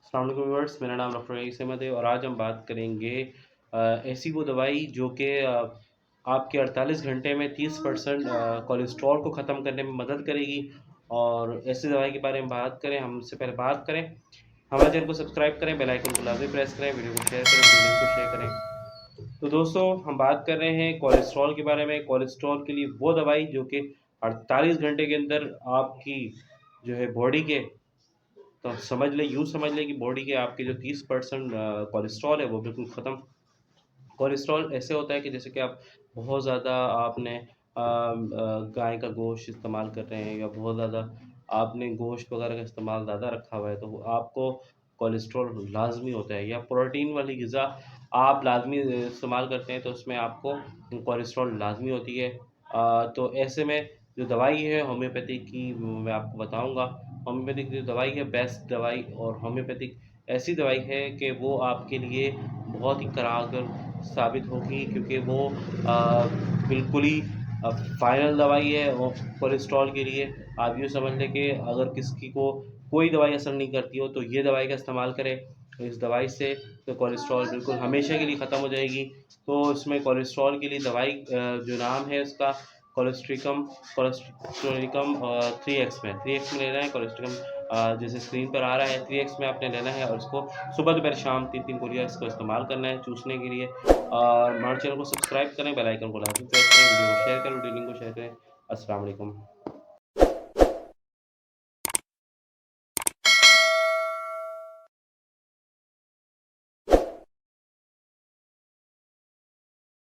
अस्सलाम वालेकुम व्यूअर्स, मेरा नाम डॉक्टर रईस अहमद है और आज हम बात करेंगे ऐसी वो दवाई जो कि आपके 48 घंटे में 30% कोलेस्ट्रॉल को ख़त्म करने में मदद करेगी। और ऐसी दवाई के बारे में बात करें, हम उससे पहले बात करें, हमारे चैनल को सब्सक्राइब करें, बेल आइकन को लाजमी प्रेस करें, वीडियो को शेयर करें, वीडियो को शेयर करें। तो दोस्तों, हम बात कर रहे हैं कोलेस्ट्रॉल के बारे में। कोलेस्ट्रॉल के लिए वो दवाई जो कि 48 घंटे के अंदर आपकी जो है बॉडी के, तो समझ लें, यूँ समझ लें कि बॉडी के आपके जो 30% कोलेस्ट्रॉल है वो बिल्कुल ख़त्म। कोलेस्ट्रॉल ऐसे होता है कि जैसे कि आप बहुत ज़्यादा आपने गाय का गोश्त इस्तेमाल कर रहे हैं या बहुत ज़्यादा आपने गोश्त वगैरह का इस्तेमाल ज़्यादा रखा हुआ है, तो आपको कोलेस्ट्रॉल लाजमी होता है। या प्रोटीन वाली ग़िज़ा आप लाजमी इस्तेमाल करते हैं तो उसमें आपको कोलेस्ट्रॉल लाजमी होती है। तो ऐसे में जो दवाई है होम्योपैथिक की, वो मैं आपको बताऊंगा। होम्योपैथिक जो दवाई है बेस्ट दवाई, और होम्योपैथिक ऐसी दवाई है कि वो आपके लिए बहुत ही कारगर साबित होगी, क्योंकि वो बिल्कुल ही फाइनल दवाई है और कोलेस्ट्रॉल के लिए। आप यूँ समझ लें कि अगर किसी को कोई दवाई असर नहीं करती हो तो ये दवाई का इस्तेमाल करें। तो इस दवाई से तो कोलेस्ट्रॉल बिल्कुल हमेशा के लिए ख़त्म हो जाएगी। तो इसमें कोलेस्ट्रॉल के लिए दवाई जो नाम है उसका कोलेस्ट्रिकम, कोलेस्ट्रिकम 3x में 3x में लेना है। कोलेस्ट्रिकम जैसे स्क्रीन पर आ रहा है 3x में आपने लेना है और इसको सुबह दोपहर शाम 3-3 गोलियाँ इसको इस्तेमाल करना है चूसने के लिए। और हमारे चैनल को सब्सक्राइब करें, बेल आइकन को लाजमी प्रेस करें, वीडियो को शेयर करें, वीडियो लिंक को शेयर करें। अस्सलाम वालेकुम।